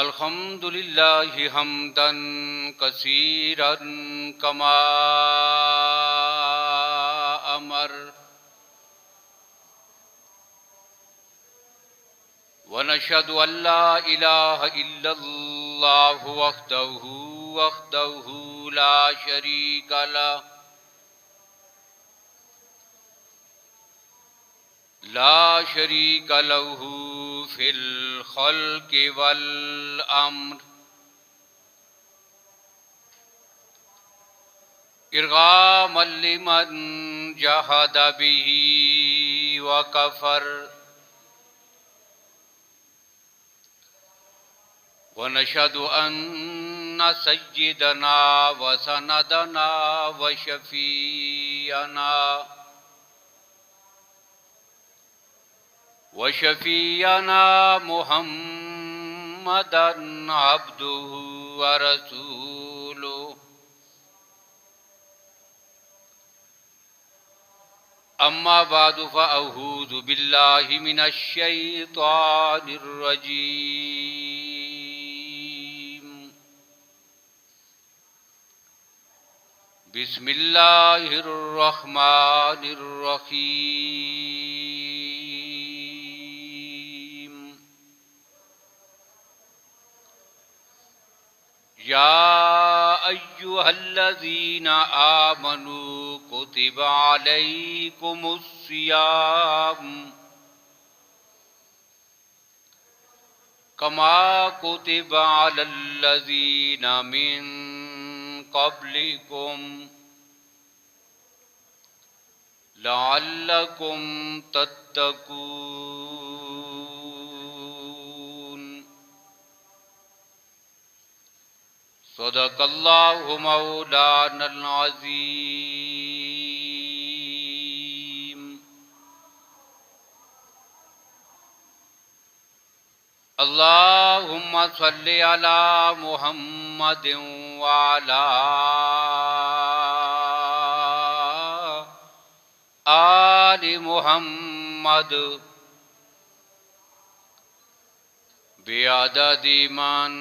अल्हम्दुलिल्लाहि हम्दन कसीरन कमा अमर व नशहदु अल्ला इलाहा इल्लल्लाहु वहदहु ला शरीका लह लहू फिल खल्क़ि वल अम्र इरगामन लिमन जहद बिही व कफर व नशहदु अन्न सय्यदना व सनदना व शफीअना मुहम्मदन अब्दुहु व रसूलुहु अम्मा बादु फ़अऊज़ु बिल्लाहि मिनश शैतानिर रजीम बिस्मिल्लाहिर रहमानिर रहीम या अय्युहल्लज़ीना आमनू कुतिबा अलैकुमुस्सियाम कमा कुतिबा अलल्लज़ीना मिन क़ब्लिकुम लअल्लकुम तत्तकून सदक़ल्लाहु मौलानल अज़ीम। अल्लाहुम्मा सल्लि अला मुहम्मदिन व अला आलि मुहम्मद बिअददि मन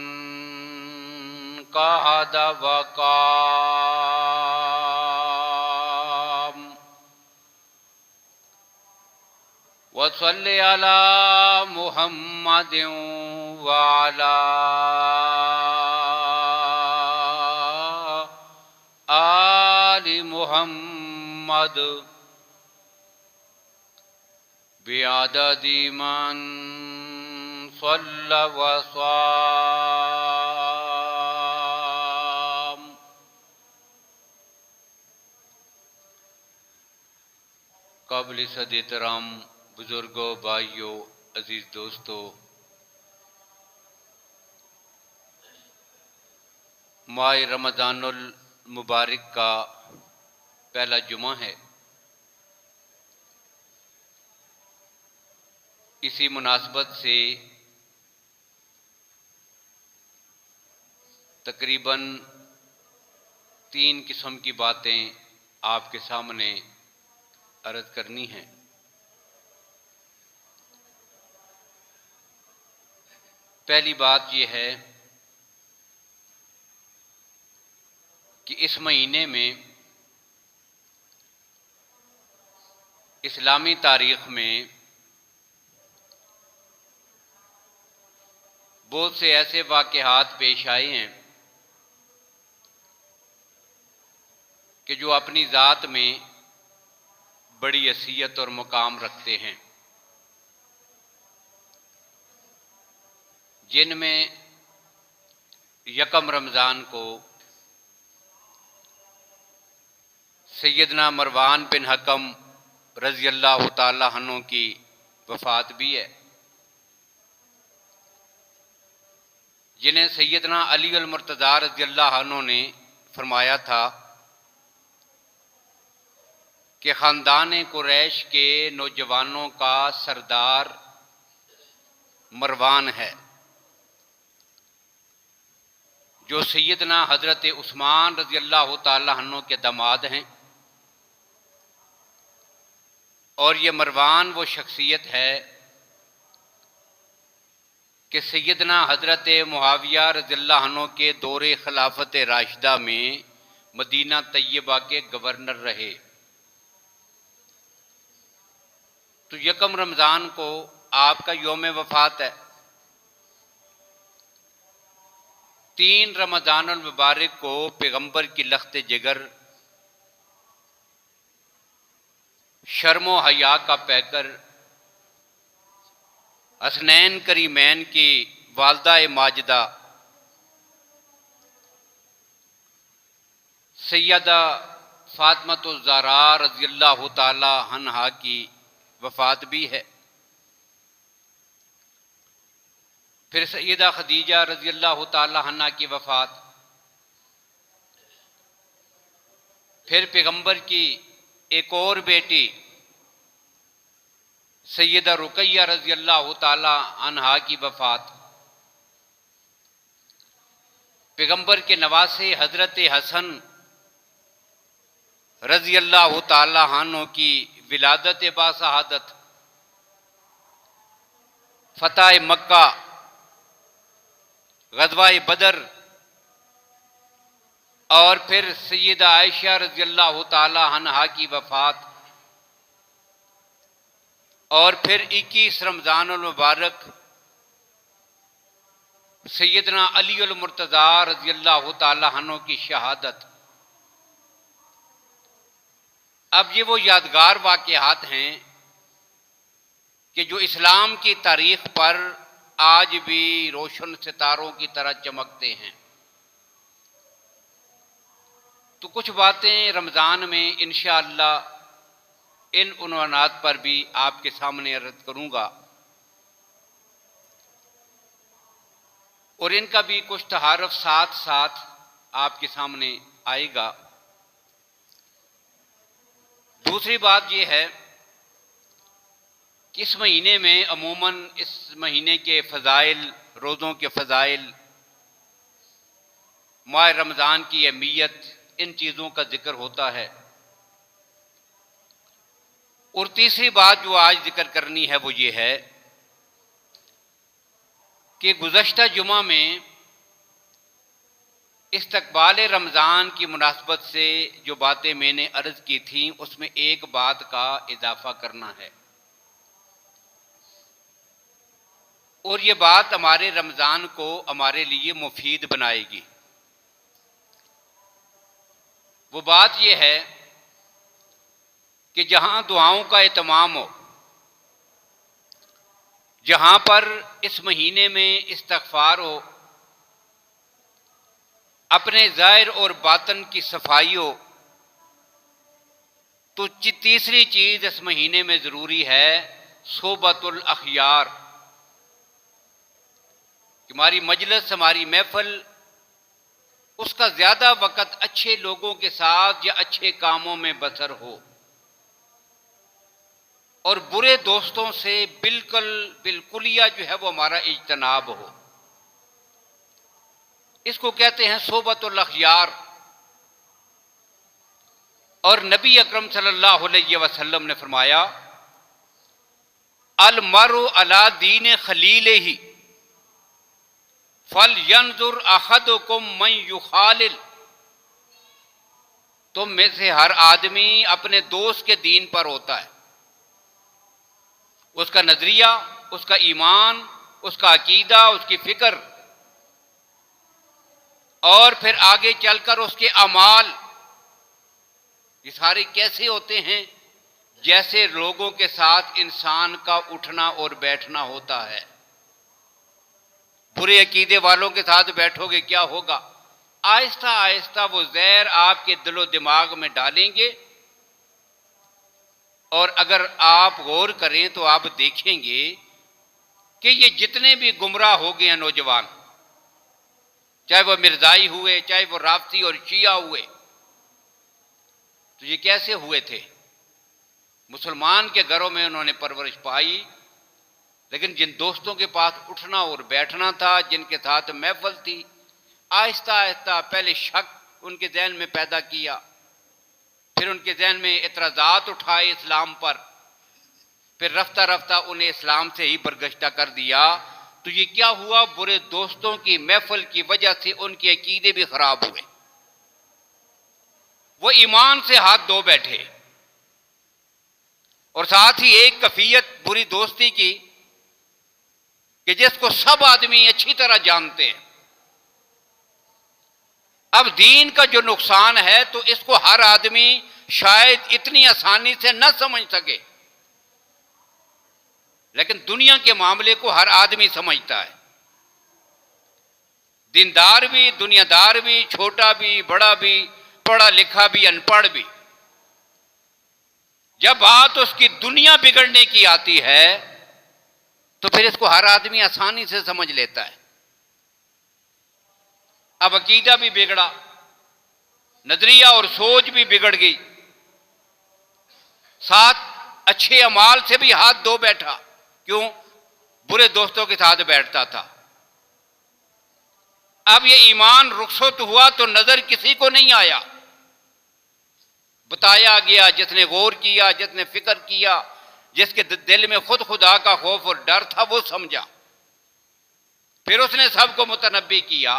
कहद वक़ाम व सल्लि अला मुहम्मदिन व अला आलि मुहम्मद बिअददि मन सल्ला व साम। काबिल सद एहतराम बुजुर्गों, भाइयों, अजीज दोस्तों, माह रमज़ानुल मुबारक का पहला जुमा है। इसी मुनासबत से तकरीबन 3 किस्म की बातें आपके सामने अर्ज करनी हैं। पहली बात यह है कि इस महीने में इस्लामी तारीख़ में बहुत से ऐसे वाक़यात पेश आए हैं कि जो अपनी ज़ात में बड़ी हैसियत और मुकाम रखते हैं, जिनमें यकम रमज़ान को सैयदना मरवान बिन हकम रज़ी अल्लाह ताला अन्हु की वफ़ात भी है, जिन्हें सैयदना अली अल मुर्तज़ा रज़ी अल्लाह अन्हु ने फरमाया था कि ख़ानदान कुरैश के नौजवानों का सरदार मरवान है, जो सैयदना हज़रत उस्मान रज़ी अल्लाह ताला अन्हु के दामाद हैं। और ये मरवान वो शख्सियत है कि सैयदना हज़रत मुआविया रज़ियल्लाहु अन्हु के दौरे खिलाफत राशिदा में मदीना तैयबा के गवर्नर रहे। तो यकम रमज़ान को आपका यौम वफ़ात है। 3 रमज़ानुल मुबारक को पैगंबर की लख्त जिगर, शर्मो हया का पैकर, हसनैन करीमैन की वालदा माजिदा सैयदा फातिमा ज़हरा रज़ियल्लाहु ताला अन्हा की वफ़ात भी है। फिर सैयदा खदीजा रज़ियल्लाहु ताला अन्हा की वफ़ात, फिर पैगंबर की एक और बेटी सैयदा रुकैया रज़ियल्लाहु ताला अन्हा की वफ़ात, पैगंबर के नवासे हज़रत हसन रज़ियल्लाहु ताला अन्हु की विलादत बाशहादत, फ़तह मक्का, ग़ज़वा बदर, और फिर सैयदा आयशा रज़ियल्लाहु ताला अन्हा की वफ़ात, और फिर 21 रमज़ानुल मुबारक सैयदना अली अल मुर्तज़ा रज़ियल्लाहु ताला अन्हु की शहादत। अब ये वो यादगार वाक़यात हैं कि जो इस्लाम की तारीख़ पर आज भी रोशन सितारों की तरह चमकते हैं। तो कुछ बातें रमज़ान में इंशाअल्लाह इन उन्वानात पर भी आपके सामने अर्ज़ करूँगा, और इनका भी कुछ तहारफ साथ साथ आपके सामने आएगा। दूसरी बात यह है कि इस महीने में अमूमन इस महीने के फ़ज़ाइल, रोज़ों के फ़ज़ाइल, माह रमज़ान की अहमियत, इन चीज़ों का जिक्र होता है। और तीसरी बात जो आज जिक्र करनी है वो ये है कि गुज़श्ता जुमा में इस्तक़बाल रमज़ान की मुनासबत से जो बातें मैंने अर्ज़ की थी उसमें एक बात का इजाफ़ा करना है, और ये बात हमारे रमज़ान को हमारे लिए मुफीद बनाएगी। वो बात ये है कि जहाँ दुआओं का एहतमाम हो, जहाँ पर इस महीने में इस्तग़फ़ार हो, अपने ज़ाहिर और बातन की सफाई हो, तो तीसरी चीज़ इस महीने में ज़रूरी है सोबतुल अख़यार। हमारी मजलिस, हमारी महफ़िल, उसका ज़्यादा वक़्त अच्छे लोगों के साथ या अच्छे कामों में बसर हो, और बुरे दोस्तों से बिल्कुलिया जो है वो हमारा इज्तनाब हो। इसको कहते हैं सोबतुल अख़यार। और नबी अकरम सल्लल्लाहु अलैहि वसल्लम ने फरमाया, अल मरु अला दीन खलीलिही फल यंजुर अहदुकुम मन युखालिल। तुम में से हर आदमी अपने दोस्त के दीन पर होता है, उसका नजरिया, उसका ईमान, उसका अकीदा, उसकी फिक्र, और फिर आगे चलकर उसके अमाल, ये सारे कैसे होते हैं? जैसे लोगों के साथ इंसान का उठना और बैठना होता है। बुरे अकीदे वालों के साथ बैठोगे क्या होगा? आहिस्ता आहिस्ता वो जहर आपके दिलो दिमाग में डालेंगे, और अगर आप गौर करें तो आप देखेंगे कि ये जितने भी गुमराह हो गए हैं नौजवान, चाहे वो मिर्जाई हुए, चाहे वो राफ्ती और शिया हुए, तो ये कैसे हुए थे? मुसलमान के घरों में उन्होंने परवरिश पाई, लेकिन जिन दोस्तों के पास उठना और बैठना था, जिनके साथ महफिल थी, आहिस्ता आहिस्ता पहले शक उनके जहन में पैदा किया, फिर उनके जहन में एतराज़ात उठाए इस्लाम पर, फिर रफ्ता रफ्ता उन्हें इस्लाम से ही बरगश्ता कर दिया, तो ये क्या हुआ, बुरे दोस्तों की महफिल की वजह से उनके अकीदे भी खराब हुए, वो ईमान से हाथ धो बैठे। और साथ ही एक कैफियत बुरी दोस्ती की कि जिसको सब आदमी अच्छी तरह जानते हैं। अब दीन का जो नुकसान है तो इसको हर आदमी शायद इतनी आसानी से न समझ सके, लेकिन दुनिया के मामले को हर आदमी समझता है। दीनदार भी, दुनियादार भी, छोटा भी, बड़ा भी, पढ़ा लिखा भी, अनपढ़ भी। जब बात उसकी दुनिया बिगड़ने की आती है तो फिर इसको हर आदमी आसानी से समझ लेता है। अब अकीदा भी बिगड़ा, नजरिया और सोच भी बिगड़ गई, साथ अच्छे अमाल से भी हाथ धो बैठा। क्यों? बुरे दोस्तों के साथ बैठता था। अब ये ईमान रुखसत हुआ तो नजर किसी को नहीं आया, बताया गया। जिसने गौर किया, जिसने फिक्र किया, जिसके दिल में खुद खुदा का खौफ और डर था, वो समझा। फिर उसने सबको मुतनब्बी किया।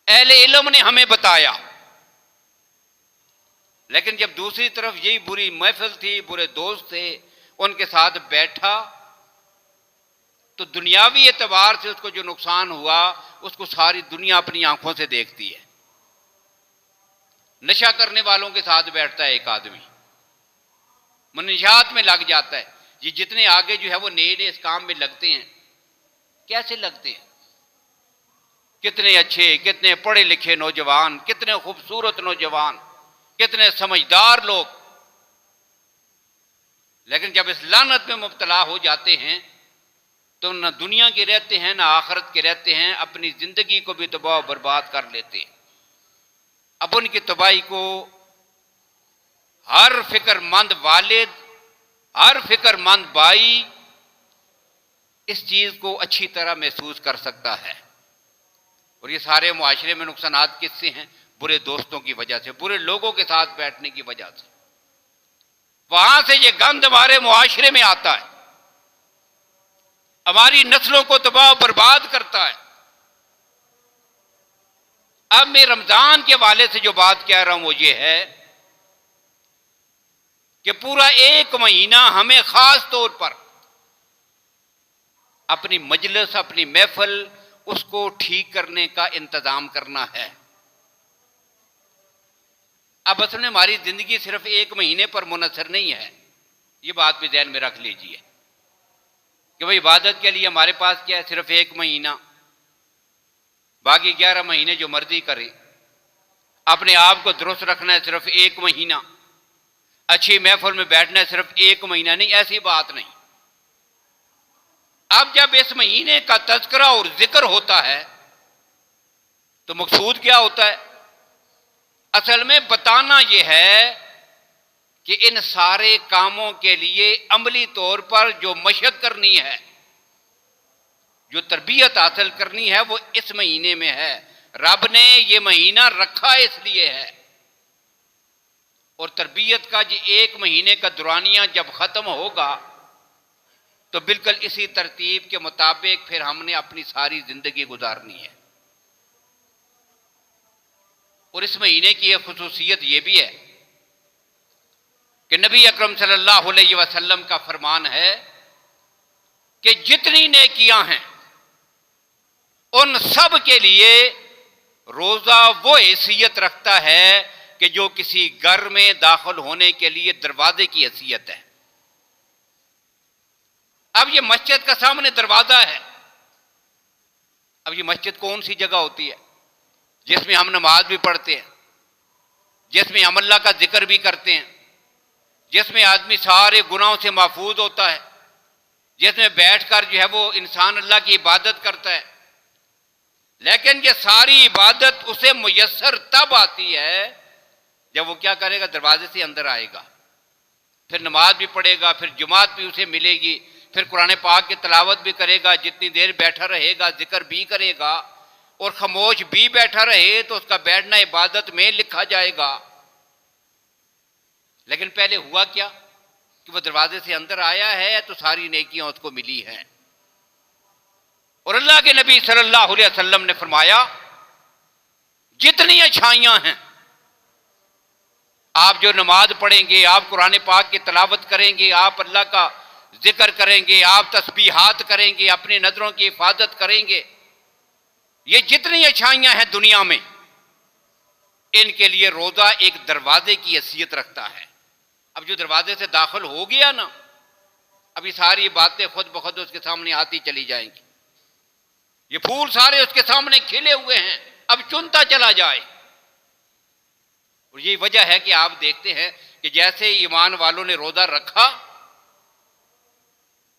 अहले इल्म ने हमें बताया। लेकिन जब दूसरी तरफ यही बुरी महफिल थी, बुरे दोस्त थे, उनके साथ बैठा तो दुनियावी एतबार से उसको जो नुकसान हुआ उसको सारी दुनिया अपनी आंखों से देखती है। नशा करने वालों के साथ बैठता है एक आदमी, मनीषात में लग जाता है। ये जितने आगे जो है वो नए नए इस काम में लगते हैं, कैसे लगते हैं? कितने अच्छे, कितने पढ़े लिखे नौजवान, कितने खूबसूरत नौजवान, कितने समझदार लोग, लेकिन जब इस लानत में मुब्तला हो जाते हैं तो न दुनिया के रहते हैं न आखिरत के रहते हैं, अपनी जिंदगी को भी तबाह बर्बाद कर लेते हैं। अब उनकी तबाही को हर फिक्रमंद वालिद, हर फिक्रमंद भाई इस चीज को अच्छी तरह महसूस कर सकता है। और ये सारे मुआशरे में नुकसानात किससे हैं? बुरे दोस्तों की वजह से, बुरे लोगों के साथ बैठने की वजह से। वहां से ये गंद हमारे मुआशरे में आता है, हमारी नस्लों को तबाह बर्बाद करता है। अब मैं रमजान के वाले से जो बात कह रहा हूं वो ये है कि पूरा एक महीना हमें खास तौर पर अपनी मजलिस, अपनी महफिल, उसको ठीक करने का इंतजाम करना है। अब असल में हमारी जिंदगी सिर्फ एक महीने पर मुनहसर नहीं है, ये बात भी ध्यान में रख लीजिए कि भाई इबादत के लिए हमारे पास क्या है? सिर्फ एक महीना, बाकी 11 महीने जो मर्जी करे। अपने आप को दुरुस्त रखना है सिर्फ एक महीना, अच्छी महफिल में बैठना है सिर्फ एक महीना। नहीं, ऐसी बात नहीं। अब जब इस महीने का तज़किरा और जिक्र होता है तो मकसूद क्या होता है? असल में बताना यह है कि इन सारे कामों के लिए अमली तौर पर जो मशक करनी है, जो तरबियत हासिल करनी है, वो इस महीने में है। रब ने ये महीना रखा इसलिए है। और तरबियत का जो एक महीने का दुरानिया जब खत्म होगा तो बिल्कुल इसी तरतीब के मुताबिक फिर हमने अपनी सारी जिंदगी गुजारनी है। और इस महीने की एक खुसूसियत यह भी है कि नबी अकरम सल्लल्लाहु अलैहि वसल्लम का फरमान है कि जितनी नेकियां हैं उन सब के लिए रोजा वो हैसियत रखता है कि जो किसी घर में दाखिल होने के लिए दरवाजे की हैसियत है। अब ये मस्जिद का सामने दरवाजा है। अब ये मस्जिद कौन सी जगह होती है? जिसमें हम नमाज भी पढ़ते हैं, जिसमें हम अल्लाह का जिक्र भी करते हैं, जिसमें आदमी सारे गुनाहों से महफूज होता है, जिसमें बैठकर जो है वो इंसान अल्लाह की इबादत करता है। लेकिन ये सारी इबादत उसे मुयस्सर तब आती है जब वो क्या करेगा? दरवाजे से अंदर आएगा, फिर नमाज भी पढ़ेगा, फिर जुमात भी उसे मिलेगी, फिर कुरान पाक की तिलावत भी करेगा, जितनी देर बैठा रहेगा जिक्र भी करेगा, और खामोश भी बैठा रहे तो उसका बैठना इबादत में लिखा जाएगा। लेकिन पहले हुआ क्या कि वह दरवाजे से अंदर आया है तो सारी नेकियां उसको मिली हैं। और अल्लाह के नबी सल्लल्लाहु अलैहि वसल्लम ने फरमाया, जितनी अच्छाइयां हैं, आप जो नमाज पढ़ेंगे, आप कुरान पाक की तिलावत करेंगे, आप अल्लाह का जिक्र करेंगे, आप तस्बीहात करेंगे, अपनी नजरों की हिफाजत करेंगे, ये जितनी अच्छाइयां हैं दुनिया में, इनके लिए रोजा एक दरवाजे की हैसियत रखता है। अब जो दरवाजे से दाखिल हो गया ना, अभी सारी बातें खुद ब खुद उसके सामने आती चली जाएंगी। ये फूल सारे उसके सामने खिले हुए हैं, अब चुनता चला जाए। और यही वजह है कि आप देखते हैं कि जैसे ईमान वालों ने रोजा रखा,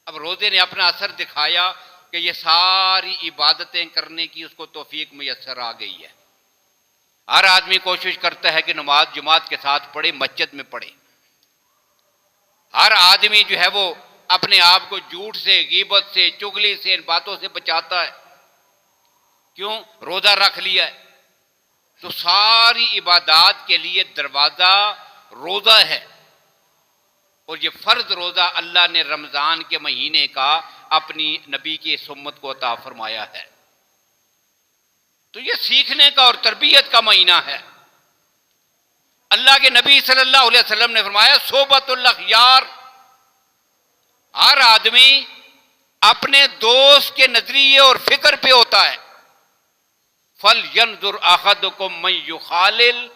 अब रोजे ने अपना असर दिखाया कि ये सारी इबादतें करने की उसको तौफीक मुयस्सर आ गई है। हर आदमी कोशिश करता है कि नमाज जमात के साथ पढ़े, मस्जिद में पढ़े। हर आदमी जो है वो अपने आप को झूठ से, गीबत से, चुगली से, इन बातों से बचाता है। क्यों? रोजा रख लिया है। तो सारी इबादत के लिए दरवाजा रोजा है। और ये फर्ज रोजा अल्लाह ने रमजान के महीने का अपनी नबी की सुन्नत को अता फरमाया है। तो ये सीखने का और तरबियत का महीना है। अल्लाह के नबी सल्लल्लाहु अलैहि वसल्लम ने फरमाया, सोबतुल अखयार, हर आदमी अपने दोस्त के नजरिए और फिक्र पे होता है। फल यंजुर अहदुकुम मन युखालिल,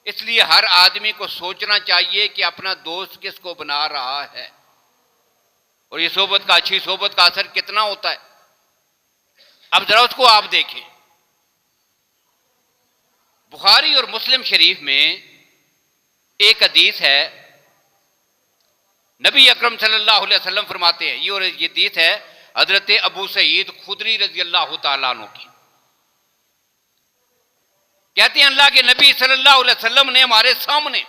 इसलिए हर आदमी को सोचना चाहिए कि अपना दोस्त किसको बना रहा है। और ये सोबत का, अच्छी सोबत का असर कितना होता है, अब जरा उसको आप देखें। बुखारी और मुस्लिम शरीफ में एक हदीस है, नबी अकरम सल्लल्लाहु अलैहि वसल्लम फरमाते हैं, ये और ये हदीस है हजरत अबू सईद खुदरी रजी अल्लाह तआला अन्हु की। कहते हैं अल्लाह के नबी सल्लल्लाहु अलैहि वसल्लम ने हमारे सामने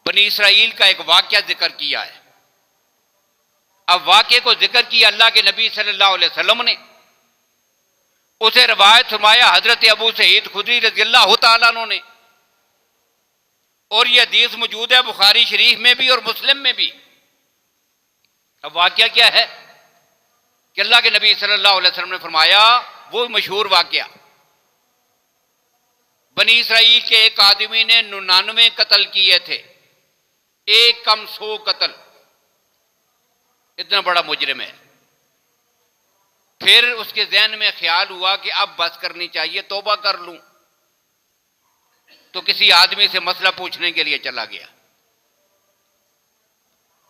बनी इसराइल का एक वाकया जिक्र किया है। अब वाकये को जिक्र किया अल्लाह के नबी सल्लल्लाहु अलैहि वसल्लम ने, उसे रवायत फरमाया हजरत अबू सईद खुदरी रजी अल्लाह तआला अन्हु ने। और यह हदीस मौजूद है बुखारी शरीफ में भी और मुस्लिम में भी। अब वाकया क्या है कि अल्लाह के नबी सल्लल्लाहु अलैहि वसल्लम ने फरमाया, वो मशहूर वाकया, बनी इसराइल के एक आदमी ने 99 कत्ल किए थे, एक कम 100 कत्ल, इतना बड़ा मुजरिम है। फिर उसके ज़हन में ख्याल हुआ कि अब बस करनी चाहिए, तौबा कर लूं। तो किसी आदमी से मसला पूछने के लिए चला गया,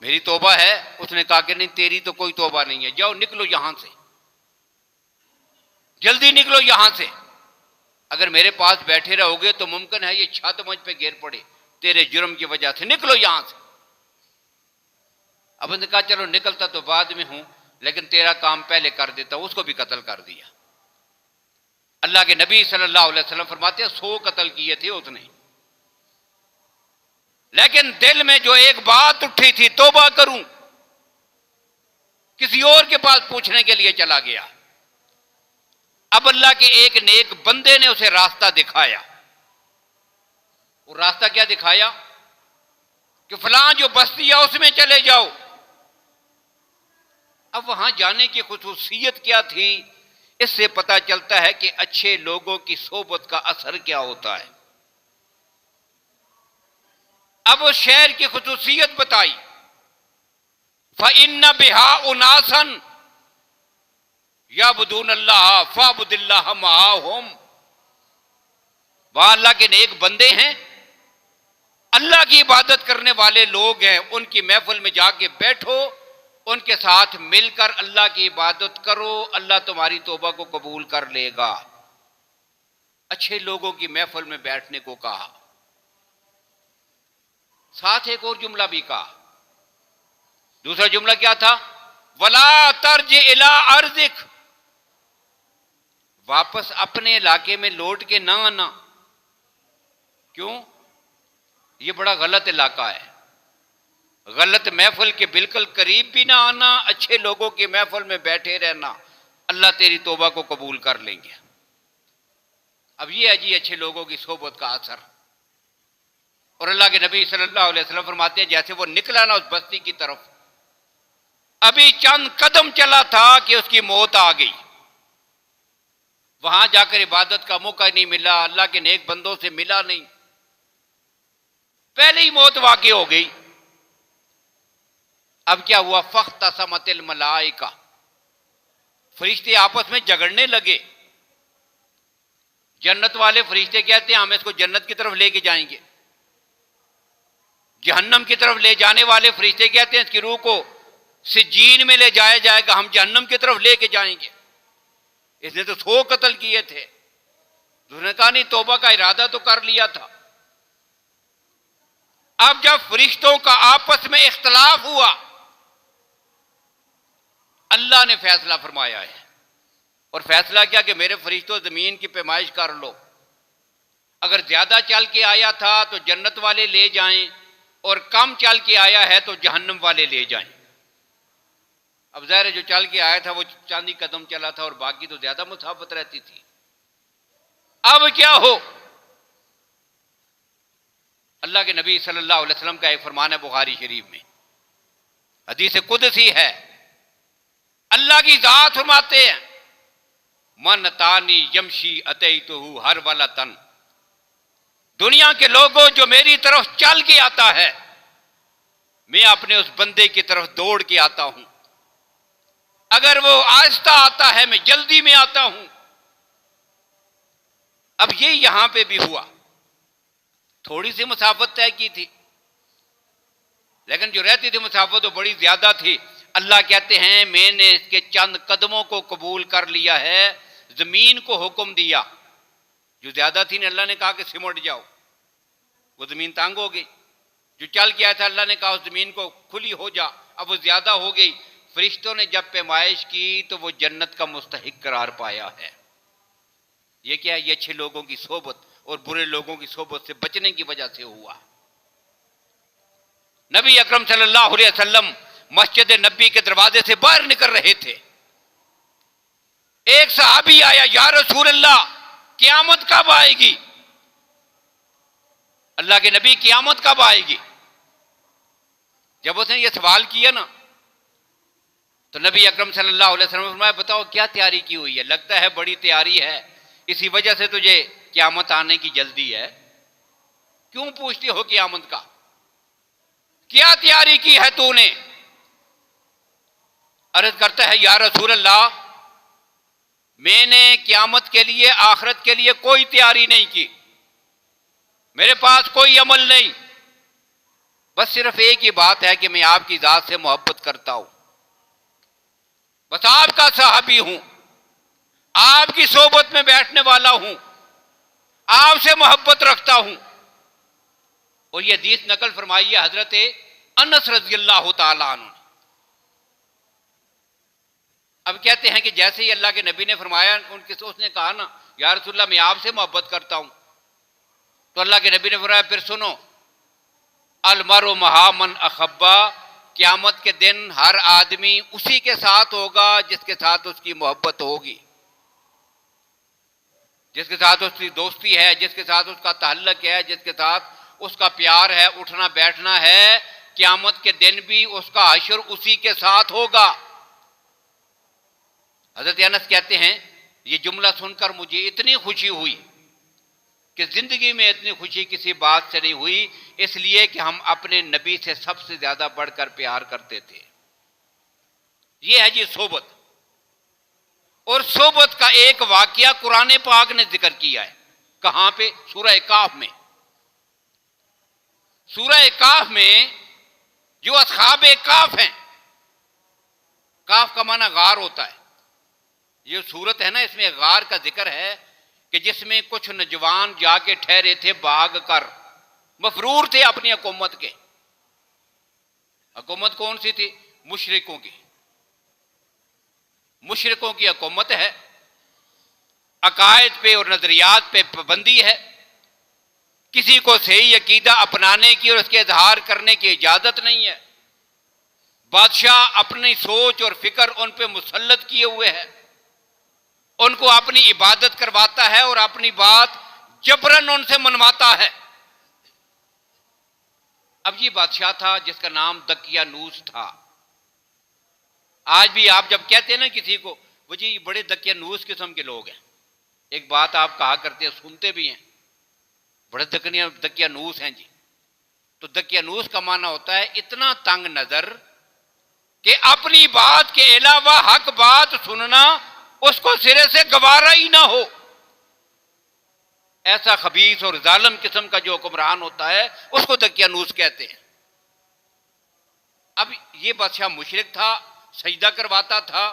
मेरी तौबा है। उसने कहा कि नहीं, तेरी तो कोई तौबा नहीं है, जाओ निकलो यहां से, जल्दी निकलो यहां से। अगर मेरे पास बैठे रहोगे तो मुमकिन है ये छत मुझ पे गिर पड़े तेरे जुर्म की वजह से, निकलो यहां से। अब उसने कहा चलो निकलता तो बाद में हूं, लेकिन तेरा काम पहले कर देता हूं। उसको भी कत्ल कर दिया। अल्लाह के नबी सल्लल्लाहु अलैहि वसल्लम फरमाते हैं 100 कत्ल किए थे उसने, लेकिन दिल में जो एक बात उठी थी, तौबा करूं, किसी और के पास पूछने के लिए चला गया। अब अल्लाह के एक नेक बंदे ने उसे रास्ता दिखाया। वो रास्ता क्या दिखाया कि फलां जो बस्ती है उसमें चले जाओ। अब वहां जाने की खुसूसियत क्या थी, इससे पता चलता है कि अच्छे लोगों की सोबत का असर क्या होता है। अब उस शहर की खुसूसियत बताई, फ़इन्न बिहा उनासन याबुदून अल्लाह फ़अब्दिल्लाह मअहुम, वहां अल्लाह के नेक बंदे हैं, अल्लाह की इबादत करने वाले लोग हैं, उनकी महफिल में जाके बैठो, उनके साथ मिलकर अल्लाह की इबादत करो, अल्लाह तुम्हारी तौबा को कबूल कर लेगा। अच्छे लोगों की महफिल में बैठने को कहा। साथ एक और जुमला भी कहा। दूसरा जुमला क्या था? वला तर्ज इला अर्जिक, वापस अपने इलाके में लौट के ना आना। क्यों? यह बड़ा गलत इलाका है, गलत महफिल के बिल्कुल करीब भी ना आना, अच्छे लोगों की महफिल में बैठे रहना, अल्लाह तेरी तौबा को कबूल कर लेंगे। अब ये है जी अच्छे लोगों की सोबत का असर। और अल्लाह के नबी सल्लल्लाहु अलैहि वसल्लम फरमाते हैं जैसे वो निकला ना उस बस्ती की तरफ, अभी चंद कदम चला था कि उसकी मौत आ गई। वहां जाकर इबादत का मौका नहीं मिला, अल्लाह के नेक बंदों से मिला नहीं, पहले ही मौत वाक़ई हो गई। अब क्या हुआ? फ़ख्तसमतिल मलाइका, फरिश्ते आपस में झगड़ने लगे। जन्नत वाले फरिश्ते कहते हैं हम इसको जन्नत की तरफ लेके जाएंगे, जहन्नम की तरफ ले जाने वाले फरिश्ते कहते हैं इसकी रूह को सिज्जीन में ले जाया जाएगा, हम जहन्नम की तरफ लेके जाएंगे। इसने तो 100 कत्ल किए थे। उसने कहा नहीं, तौबा का इरादा तो कर लिया था। अब जब फरिश्तों का आपस में इख्तलाफ हुआ, अल्लाह ने फैसला फरमाया है। और फैसला क्या कि मेरे फरिश्तों जमीन की पैमाइश कर लो, अगर ज्यादा चल के आया था तो जन्नत वाले ले जाएं, और कम चल के आया है तो जहन्नम वाले ले जाएं। अब ज़ाहिर जो चल के आया था वो चांदी कदम चला था और बाकी तो ज्यादा मुसाफत रहती थी। अब क्या हो? अल्लाह के नबी सल्लल्लाहु अलैहि वसल्लम का एक फरमान है बुखारी शरीफ में, हदीस कुदसी है। अल्लाह की जात फरमाते हैं मन तानी यमशी अतैतुहु हर वाला तन, दुनिया के लोगों जो मेरी तरफ चल के आता है, मैं अपने उस बंदे की तरफ दौड़ के आता हूं। अगर वो आहिस्ता आता है मैं जल्दी में आता हूं। अब ये यहां पे भी हुआ, थोड़ी सी मुसाफत तय की थी, लेकिन जो रहती थी मुसाफत तो बड़ी ज्यादा थी। अल्लाह कहते हैं मैंने इसके चंद कदमों को कबूल कर लिया है, जमीन को हुक्म दिया। जो ज्यादा थी अल्लाह ने कहा कि सिमट जाओ, वो जमीन तंग हो गई। जो चल गया था अल्लाह ने कहा उस जमीन को खुली हो जा, अब वो ज्यादा हो गई। फरिश्तों ने जब पैमाइश की तो वो जन्नत का मुस्तहिक करार पाया है। ये क्या है? ये अच्छे लोगों की सोबत और बुरे लोगों की सोबत से बचने की वजह से हुआ। नबी अकरम सल्लल्लाहु अलैहि वसल्लम मस्जिद नबी के दरवाजे से बाहर निकल रहे थे। एक सहाबी आया, या रसूल अल्लाह क़यामत कब आएगी? अल्लाह के नबी क़यामत कब आएगी? जब उसने ये सवाल किया ना तो नबी अकरम सल्लल्लाहु अलैहि वसल्लम ने फरमाया बताओ क्या तैयारी की हुई है? लगता है बड़ी तैयारी है, इसी वजह से तुझे क़यामत आने की जल्दी है। क्यों पूछती हो क़यामत का? क्या तैयारी की है तूने? अर्ज करता है या रसूल अल्लाह मैंने क़यामत के लिए, आखिरत के लिए कोई तैयारी नहीं की, मेरे पास कोई अमल नहीं, बस सिर्फ एक ही बात है कि मैं आपकी जात से मोहब्बत करता हूं, बस आपका सहाबी हूं, आपकी सोबत में बैठने वाला हूं, आपसे मोहब्बत रखता हूं। और यह हदीस नकल फरमाई है हजरत अनस रज़ियल्लाहु ताला अन्हु। अब कहते हैं कि जैसे ही अल्लाह के नबी ने फरमाया, उसने कहा ना या रसूलल्लाह मैं आपसे मोहब्बत करता हूं, तो अल्लाह के नबी ने फरमाया फिर सुनो, अलमरु महा मन अखब्बा, क़यामत के दिन हर आदमी उसी के साथ होगा जिसके साथ उसकी मोहब्बत होगी, जिसके साथ उसकी दोस्ती है, जिसके साथ उसका ताल्लुक है, जिसके साथ उसका प्यार है, उठना बैठना है। क़यामत के दिन भी उसका हश्र उसी के साथ होगा। हज़रत अनस कहते हैं ये जुमला सुनकर मुझे इतनी खुशी हुई कि जिंदगी में इतनी खुशी किसी बात से नहीं हुई, इसलिए कि हम अपने नबी से सबसे ज्यादा बढ़कर प्यार करते थे। यह है जी सोबत। और सोबत का एक वाकया कुरान पाक ने जिक्र किया है। कहां पे? सूरह काफ में। सूरह काफ में जो अस्हाबे काफ हैं, काफ का माना गार होता है, ये सूरत है ना इसमें गार का जिक्र है कि जिसमें कुछ नौजवान जाके ठहरे थे भाग कर, मफरूर थे अपनी हुकूमत के। हुकूमत कौन सी थी? मुशरिकों की। मुशरिकों की हुकूमत है, अकायद पे और नजरियात पे पाबंदी है, किसी को सही अकीदा अपनाने की और उसके इजहार करने की इजाजत नहीं है। बादशाह अपनी सोच और फिक्र उन पे मुसल्लत किए हुए है, उनको अपनी इबादत करवाता है और अपनी बात जबरन उनसे मनवाता है। अब ये बादशाह था जिसका नाम दकियानूस था। आज भी आप जब कहते हैं ना किसी को, वो जी बड़े दकियानूस किस्म के लोग हैं, एक बात आप कहा करते हैं, सुनते भी हैं, बड़े दकियानूस हैं जी। तो दकियानूस का माना होता है इतना तंग नजर कि अपनी बात के अलावा हक बात सुनना उसको सिरे से गवारा ही ना हो। ऐसा खबीस और जालिम किस्म का जो हुक्मरान होता है उसको दकियानूस कहते हैं। अब ये बादशाह मुशरिक था, सजदा करवाता था,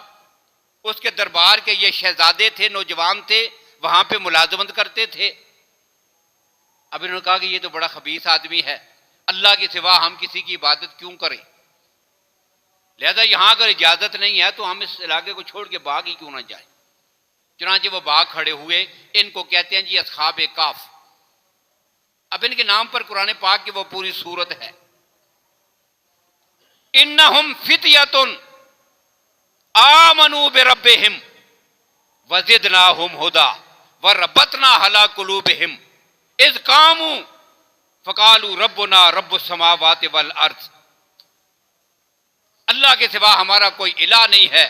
उसके दरबार के ये शहजादे थे, नौजवान थे, वहां पे मुलाजमत करते थे। अब इन्होंने कहा कि ये तो बड़ा खबीस आदमी है, अल्लाह के सिवा हम किसी की इबादत क्यों करें, लिहाजा यहां अगर इजाजत नहीं है तो हम इस इलाके को छोड़ के बाग ही क्यों ना जाए। चुनांचे वो बाग खड़े हुए, इनको कहते हैं जी अस्हाब काफ। अब इनके नाम पर कुरान पाक की वो पूरी सूरत है, इन्नहुम फितयतुन आमनू बिरब्बिहिम वज़िदनाहुम हुदा वरबतना अला कुलूबिहिम इज़ कामू फ़क़ालू रब्बुना रब्बुस समावाति वल अर्ज़। अल्लाह के सिवा हमारा कोई इलाह नहीं है,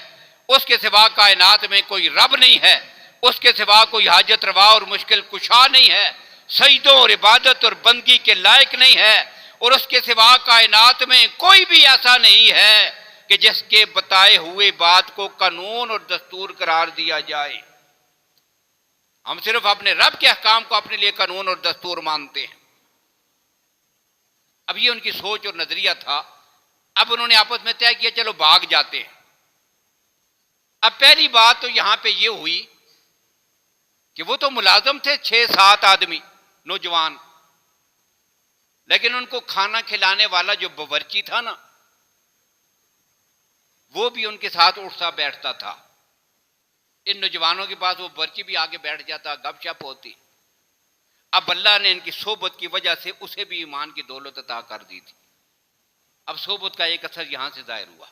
उसके सिवा कायनात में कोई रब नहीं है, उसके सिवा कोई हाजत रवा और मुश्किल कुशा नहीं है, सजदों और इबादत और बंदगी के लायक नहीं है, और उसके सिवा कायनात में कोई भी ऐसा नहीं है कि जिसके बताए हुए बात को कानून और दस्तूर करार दिया जाए। हम सिर्फ अपने रब के अहकाम को अपने लिए कानून और दस्तूर मानते हैं। अब ये उनकी सोच और नजरिया था। अब उन्होंने आपस में तय किया चलो भाग जाते हैं। अब पहली बात तो यहां पे ये हुई कि वो तो मुलाजम थे 6-7 आदमी नौजवान, लेकिन उनको खाना खिलाने वाला जो बावर्ची था ना, वो भी उनके साथ उठता बैठता था। इन नौजवानों के पास वो बावर्ची भी आगे बैठ जाता, गपशप होती। अब अल्लाह ने इनकी सोबत की वजह से उसे भी ईमान की दौलत अता कर दी थी। अब सोबत का एक असर यहां से जाहिर हुआ,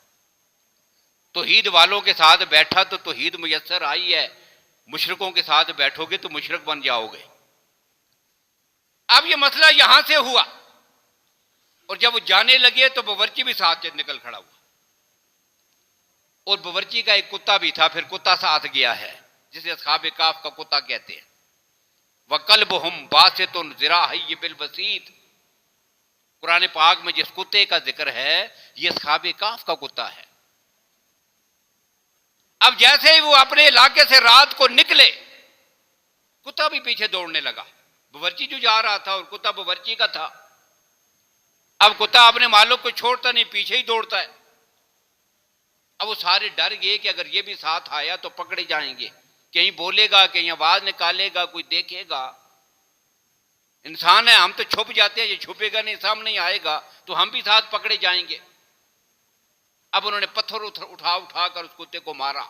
तौहीद वालों के साथ बैठा तो तौहीद मुयस्सर आई है, मुशरिकों के साथ बैठोगे तो मुशरिक बन जाओगे। अब ये मसला यहां से हुआ, और जब वो जाने लगे तो बावर्ची भी साथ निकल खड़ा हुआ, और बावर्ची का एक कुत्ता भी था, फिर कुत्ता साथ गया है, जिसे अस्हाब काफ का कुत्ता कहते हैं। वकल्बुहुम बासितुन ज़िराही बिल वसीत, कुरान पाक में जिस कुत्ते का जिक्र है ये अस्हाब काफ का कुत्ता है। अब जैसे ही वो अपने इलाके से रात को निकले, कुत्ता भी पीछे दौड़ने लगा। बावर्ची जो जा रहा था और कुत्ता बावर्ची का था। अब कुत्ता अपने मालिक को छोड़ता नहीं, पीछे ही दौड़ता है। अब वो सारे डर गए कि अगर ये भी साथ आया तो पकड़े जाएंगे, कहीं बोलेगा, कहीं आवाज निकालेगा, कोई देखेगा। इंसान है, हम तो छुप जाते हैं, ये छुपेगा नहीं, सामने ही आएगा तो हम भी साथ पकड़े जाएंगे। अब उन्होंने पत्थर उठा कर उस कुत्ते को मारा,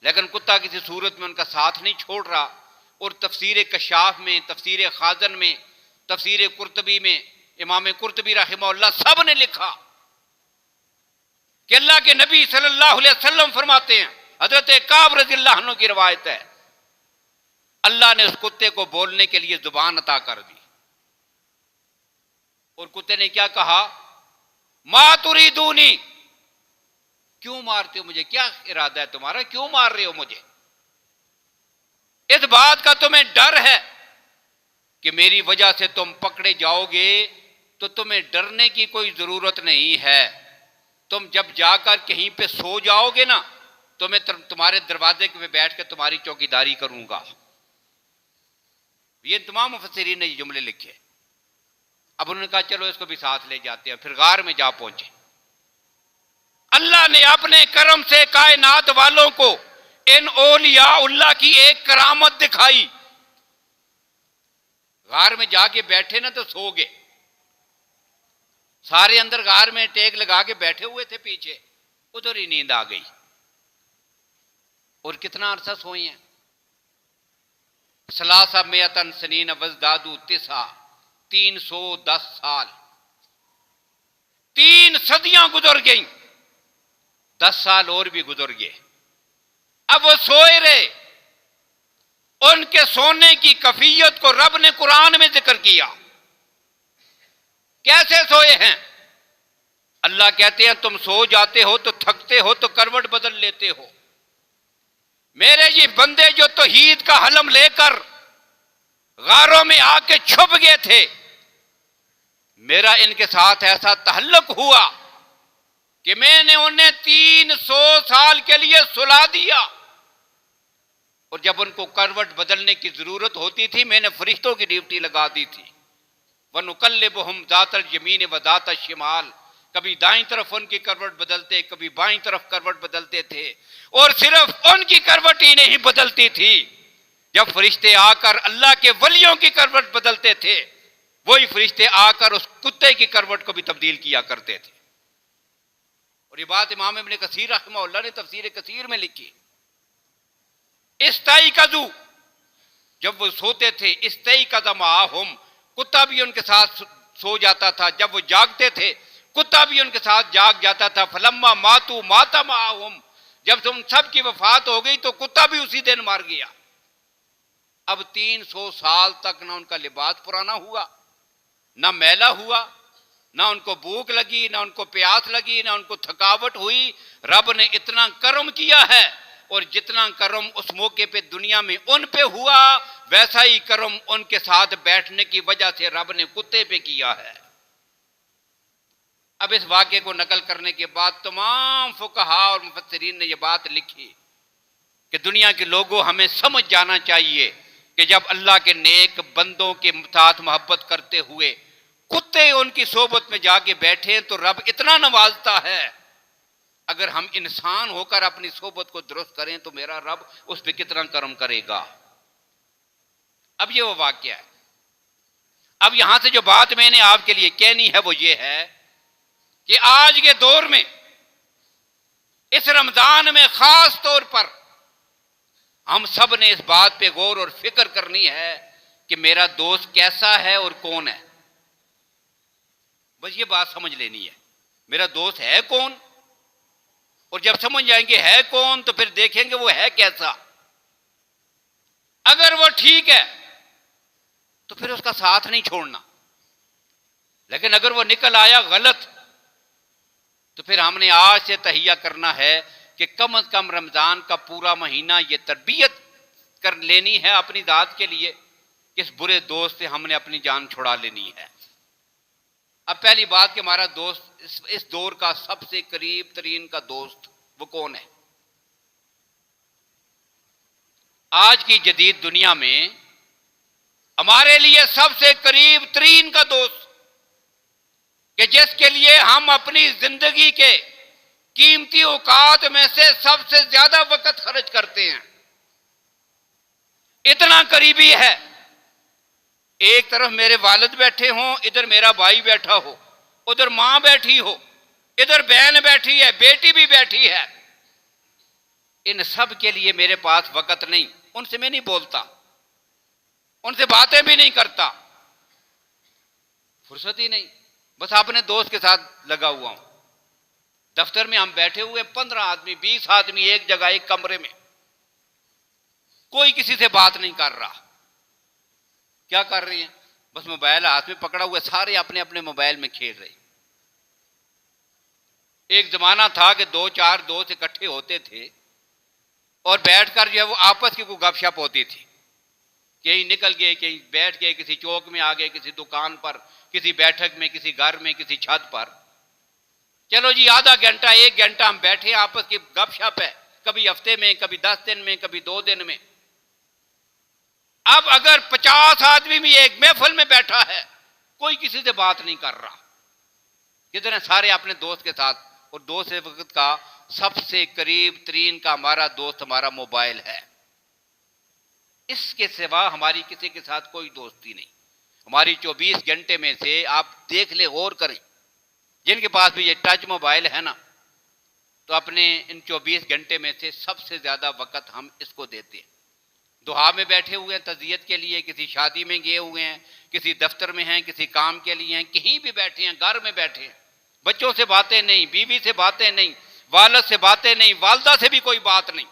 लेकिन कुत्ता किसी सूरत में उनका साथ नहीं छोड़ रहा। और तफसीर कशाफ में, तफसीर खाजन में, तफसीर कुर्तबी में इमाम कुर्तबी रहमहुल्लाह सब ने लिखा कि अल्लाह के नबी सल्लल्लाहु अलैहि वसल्लम फरमाते हैं, हजरत काब रज़ियल्लाहु अन्हु की रवायत है, अल्लाह ने उस कुत्ते को बोलने के लिए जुबान अता कर दी। और कुत्ते ने क्या कहा, मा तुरीदूनी, क्यों मारते हो मुझे, क्या इरादा है तुम्हारा, क्यों मार रहे हो मुझे। इस बात का तुम्हें डर है कि मेरी वजह से तुम पकड़े जाओगे, तो तुम्हें डरने की कोई जरूरत नहीं है। तुम जब जाकर कहीं पे सो जाओगे ना, तो मैं तुम्हारे दरवाजे पे बैठ कर तुम्हारी चौकीदारी करूंगा। ये तमाम मुफस्सिरीन ने ये जुमले लिखे। अब उन्होंने कहा चलो इसको भी साथ ले जाते हैं। फिर गार में जा पहुंचे। अल्लाह ने अपने करम से कायनात वालों को इन औलिया की एक करामत दिखाई। गार में जाके बैठे ना तो सो गए, सारे अंदर गार में टेक लगा के बैठे हुए थे, पीछे उधर ही नींद आ गई। और कितना अरसा सोए हैं, सलासा मेतन सनीन वज़दादू तिसा, 310 साल, 3 सदियां गुजर गई, 10 साल और भी गुजर गए। अब वो सोए रहे। उनके सोने की कैफियत को रब ने कुरान में जिक्र किया। कैसे सोए हैं, अल्लाह कहते हैं तुम सो जाते हो तो थकते हो तो करवट बदल लेते हो। मेरे ये बंदे जो तौहीद का हलम लेकर गारों में आके छुप गए थे, मेरा इनके साथ ऐसा तहल्लुक हुआ कि मैंने उन्हें 300 साल के लिए सुला दिया। और जब उनको करवट बदलने की जरूरत होती थी, मैंने फरिश्तों की ड्यूटी लगा दी थी। वनुकल्लिबुहुम ज़ातल यमीन व ज़ातल शिमाल, कभी दाईं तरफ उनकी करवट बदलते, कभी बाईं तरफ करवट बदलते थे। और सिर्फ उनकी करवट ही नहीं बदलती थी, जब फरिश्ते आकर अल्लाह के वलियों की करवट बदलते थे, वही फरिश्ते आकर उस कुत्ते की करवट को भी तब्दील किया करते थे। और ये बात इमाम इब्न कसीर रहमहुल्लाह ने तफसीर कसीर में लिखी। इस्ताइक़ज़ू, जब वो सोते थे, इस्ताइक़ज़ माअहुम, कुत्ता भी उनके साथ सो जाता था। जब वो जागते थे, कुत्ता भी उनके साथ जाग जाता था। फलम्मा मातू माता माअहुम, जब तुम सब की वफात हो गई तो कुत्ता भी उसी दिन मर गया। अब 300 साल तक ना उनका लिबास पुराना हुआ, ना मैला हुआ, ना उनको भूख लगी, ना उनको प्यास लगी, ना उनको थकावट हुई। रब ने इतना करम किया है, और जितना करम उस मौके पे दुनिया में उन पे हुआ, वैसा ही करम उनके साथ बैठने की वजह से रब ने कुत्ते पे किया है। अब इस वाक़े को नकल करने के बाद तमाम फुक़हा और मुफस्सिरीन ने यह बात लिखी कि दुनिया के लोगों, हमें समझ जाना चाहिए कि जब अल्लाह के नेक बंदों के साथ मोहब्बत करते हुए कुत्ते उनकी सोबत में जाके बैठे तो रब इतना नवाजता है। अगर हम इंसान होकर अपनी सोबत को दुरुस्त करें तो मेरा रब उस पर कितना करम करेगा। अब ये वो वाक़या है। अब यहां से जो बात मैंने आपके लिए कहनी है वो ये है कि आज के दौर में, इस रमजान में खास तौर पर, हम सब ने इस बात पे गौर और फिक्र करनी है कि मेरा दोस्त कैसा है और कौन है। बस ये बात समझ लेनी है, मेरा दोस्त है कौन। और जब समझ जाएंगे है कौन तो फिर देखेंगे वो है कैसा। अगर वो ठीक है तो फिर उसका साथ नहीं छोड़ना, लेकिन अगर वो निकल आया गलत तो फिर हमने आज से तहिया करना है कि कम से कम रमजान का पूरा महीना ये तरबियत कर लेनी है अपनी जात के लिए कि इस बुरे दोस्त से हमने अपनी जान छुड़ा लेनी है। अब पहली बात कि हमारा दोस्त, इस दौर का सबसे करीब तरीन का दोस्त वो कौन है। आज की जदीद दुनिया में हमारे लिए सबसे करीब तरीन का दोस्त, कि जिसके लिए हम अपनी जिंदगी के कीमती औकात में से सबसे ज्यादा वक्त खर्च करते हैं, इतना करीबी है। एक तरफ मेरे वालिद बैठे हों, इधर मेरा भाई बैठा हो, उधर मां बैठी हो, इधर बहन बैठी है, बेटी भी बैठी है। इन सब के लिए मेरे पास वक्त नहीं, उनसे मैं नहीं बोलता, उनसे बातें भी नहीं करता, फुर्सत ही नहीं। बस अपने दोस्त के साथ लगा हुआ हूं। दफ्तर में हम बैठे हुए 15 आदमी 20 आदमी एक जगह एक कमरे में, कोई किसी से बात नहीं कर रहा। क्या कर रहे हैं? बस मोबाइल हाथ में पकड़ा हुआ, सारे अपने अपने मोबाइल में खेल रहे। एक जमाना था कि 2-4 दोस्त इकट्ठे होते थे और बैठकर जो है वो आपस की कोई गपशप होती थी। कहीं निकल गए, कहीं बैठ गए, किसी चौक में आ गए, किसी दुकान पर, किसी बैठक में, किसी घर में, किसी छत पर। चलो जी, आधा घंटा 1 घंटा हम बैठे, आपस की गपशप है, कभी हफ्ते में, कभी 10 दिन में, कभी 2 दिन में। अब अगर 50 आदमी भी एक महफिल में बैठा है, कोई किसी से बात नहीं कर रहा, कितने सारे अपने दोस्त के साथ। और दोस्त से वक्त का सबसे करीब तरीन का हमारा दोस्त हमारा मोबाइल है। इसके सिवा हमारी किसी के साथ कोई दोस्ती नहीं। हमारी 24 घंटे में से आप देख ले, गौर करें, जिनके पास भी ये टच मोबाइल है ना, तो अपने इन 24 घंटे में से सबसे ज्यादा वक्त हम इसको देते हैं। दुआ में बैठे हुए हैं तज़ियत के लिए, किसी शादी में गए हुए हैं, किसी दफ्तर में हैं, किसी काम के लिए हैं, कहीं भी बैठे हैं, घर में बैठे हैं, बच्चों से बातें नहीं, बीवी से बातें नहीं, वालिद से बातें नहीं, वालदा से भी कोई बात नहीं,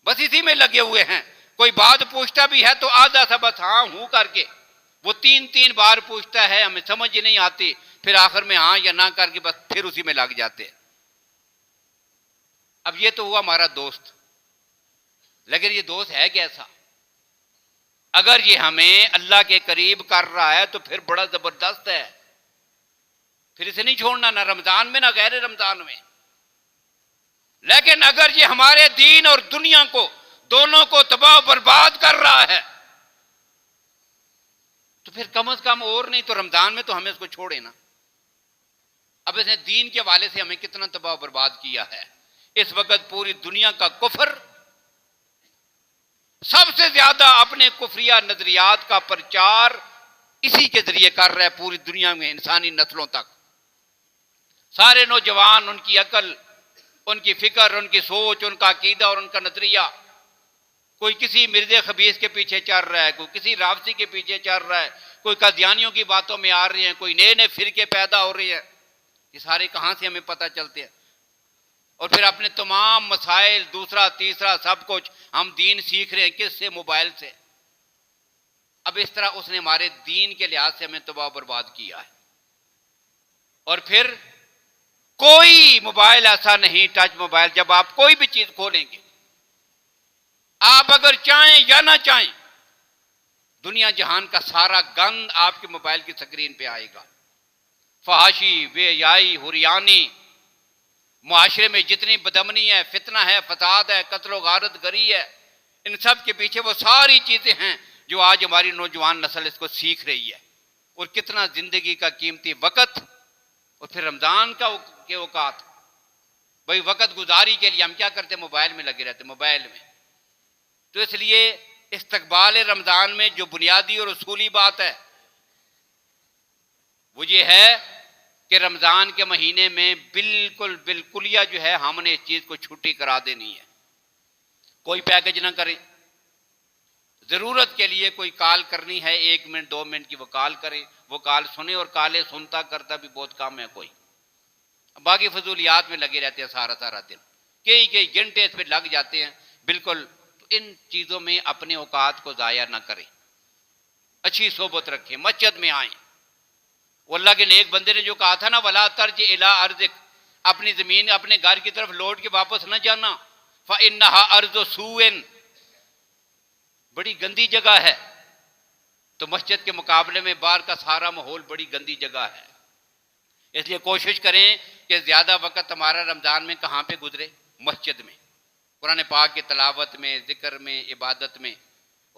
बस इसी में लगे हुए हैं। कोई बात पूछता भी है तो आधा सा बस हाँ हूं करके वो 3-3 बार पूछता है, हमें समझ ही नहीं आती, फिर आखिर में हाँ या ना करके बस फिर उसी में लग जाते हैं। अब ये तो हुआ हमारा दोस्त, लेकिन ये दोस्त है कैसा? अगर ये हमें अल्लाह के करीब कर रहा है तो फिर बड़ा जबरदस्त है, फिर इसे नहीं छोड़ना, ना रमजान में ना गैर रमजान में। लेकिन अगर ये हमारे दीन और दुनिया को दोनों को तबाह बर्बाद कर रहा है तो फिर कम से कम और नहीं तो रमजान में तो हमें इसको छोड़े ना। अब इसने दीन के हवाले से हमें कितना तबाह बर्बाद किया है। इस वक्त पूरी दुनिया का कुफर सबसे ज्यादा अपने कुफरिया नजरियात का प्रचार इसी के जरिए कर रहा है पूरी दुनिया में, इंसानी नस्लों तक। सारे नौजवान, उनकी अकल, उनकी फिक्र, उनकी सोच, उनका अकीदा और उनका नजरिया, कोई किसी मिर्जे खबीस के पीछे चल रहा है, कोई किसी रावसी के पीछे चल रहा है, कोई कादियानियों की बातों में आ रहे हैं, कोई नए नए फिरके पैदा हो रहे हैं। ये सारे कहां से हमें पता चलते हैं? और फिर अपने तमाम मसाइल, दूसरा तीसरा सब कुछ हम दीन सीख रहे हैं किससे? मोबाइल से। अब इस तरह उसने हमारे दीन के लिहाज से हमें तबाह बर्बाद किया है। और फिर कोई मोबाइल ऐसा नहीं, टच मोबाइल, जब आप कोई भी चीज खोलेंगे, आप अगर चाहें या ना चाहें, दुनिया जहान का सारा गंद आपके मोबाइल की स्क्रीन पे आएगा। फहाशी, बेहयाई, हुरियानी, मुआशरे में जितनी बदमनी है, फितना है, फसाद है, कत्ल गारत गरी है, इन सब के पीछे वो सारी चीजें हैं जो आज हमारी नौजवान नस्ल इसको सीख रही है। और कितना जिंदगी का कीमती वक्त, और फिर रमजान का के औकात, भाई वक्त गुजारी के लिए हम क्या करते? मोबाइल में लगे रहते, मोबाइल में। तो इसलिए इस्तकबाल रमजान में जो बुनियादी और उसूली बात है वो ये है कि रमजान के महीने में बिल्कुलिया जो है हमने इस चीज को छुट्टी करा देनी है। कोई पैकेज ना करें, जरूरत के लिए कोई कॉल करनी है 1 मिनट 2 मिनट की, वो कॉल करे, वो कॉल सुने, और कॉलें सुनता करता भी बहुत कम है कोई। बाकी फजूलियात में लगे रहते हैं सारा सारा दिन, कई घंटे इस पर लग जाते हैं। बिल्कुल तो इन चीजों में अपने औकात को जाया ना करें, अच्छी सोबत रखें, मस्जिद में आए। अल्लाह के नेक बंदे ने जो कहा था ना, वला तर्ज इला अर्ज़िक, अपनी जमीन अपने घर की तरफ लौट के वापस न जाना, फ़इन्नहा अर्ज़ु सूइन, बड़ी गंदी जगह है। तो मस्जिद के मुकाबले में बाहर का सारा माहौल बड़ी गंदी जगह है। इसलिए कोशिश करें कि ज्यादा वक्त हमारा रमजान में कहाँ पे गुजरे? मस्जिद में, कुरान पाक की तलावत में, जिक्र में, इबादत में।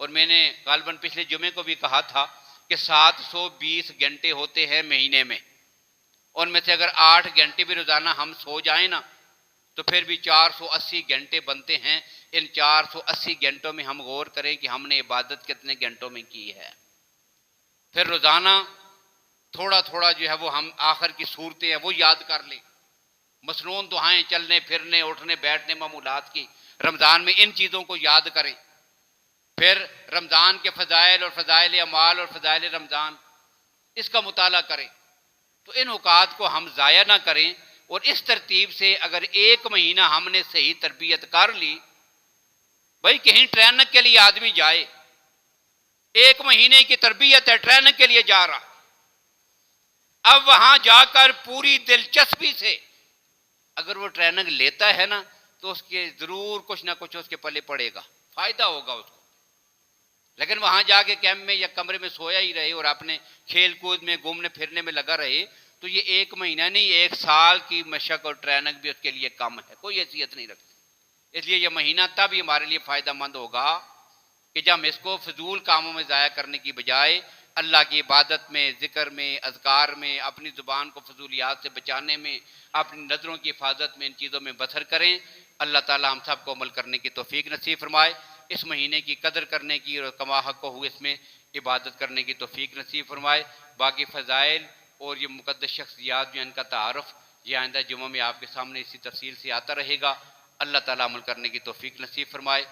और मैंने गालबन पिछले जुमे को भी कहा था कि 720 घंटे होते हैं महीने में, उनमें से अगर 8 घंटे भी रोजाना हम सो जाएं ना तो फिर भी 480 घंटे बनते हैं। इन 480 घंटों में हम गौर करें कि हमने इबादत कितने घंटों में की है। फिर रोजाना थोड़ा थोड़ा जो है वो हम आखिर की सूरतें हैं वो याद कर लें, मसनून दुआएं, चलने फिरने, उठने बैठने, मामूलात की, रमजान में इन चीज़ों को याद करें। फिर रमज़ान के फ़ज़ाइल और फ़ज़ाइल अमाल और फ़ज़ाइल रमज़ान, इसका मुताला करें। तो इन औकात को हम ज़ाया ना करें। और इस तरतीब से अगर 1 महीना हमने सही तरबियत कर ली, भाई कहीं ट्रेनिंग के लिए आदमी जाए, 1 महीने की तरबियत है, ट्रेनिंग के लिए जा रहा, अब वहां जाकर पूरी दिलचस्पी से अगर वो ट्रेनिंग लेता है ना तो उसके जरूर कुछ ना कुछ उसके पल्ले पड़ेगा, फायदा होगा उसको। लेकिन वहां जाके कैंप में या कमरे में सोया ही रहे और अपने खेल कूद में, घूमने फिरने में लगा रहे, तो ये 1 महीना नहीं 1 साल की मशक और ट्रेनिंग भी उसके लिए कम है, कोई हैसियत नहीं रखती। इसलिए यह महीना तब ही हमारे लिए फायदेमंद होगा कि जब हम इसको फजूल कामों में ज़ाया करने की बजाय अल्लाह की इबादत में, ज़िक्र में, अज़कार में, अपनी ज़ुबान को फजूलियात से बचाने में, अपनी नज़रों की हिफाजत में, इन चीज़ों में बसर करें। अल्लाह ताला हम सब को अमल करने की तौफीक नसीब फरमाए, इस महीने की कदर करने की और कमा हक़ को हुए इसमें इबादत करने की तौफीक नसीब फरमाए। बाकी फ़ज़ाइल और ये मुक़द्दस शख्सियात जो इनका तारुफ़ ये आइंदा जुम्मों में आपके सामने इसी तफसील से आता रहेगा। अल्लाह ताला अमल करने की तौफीक नसीब फरमाए।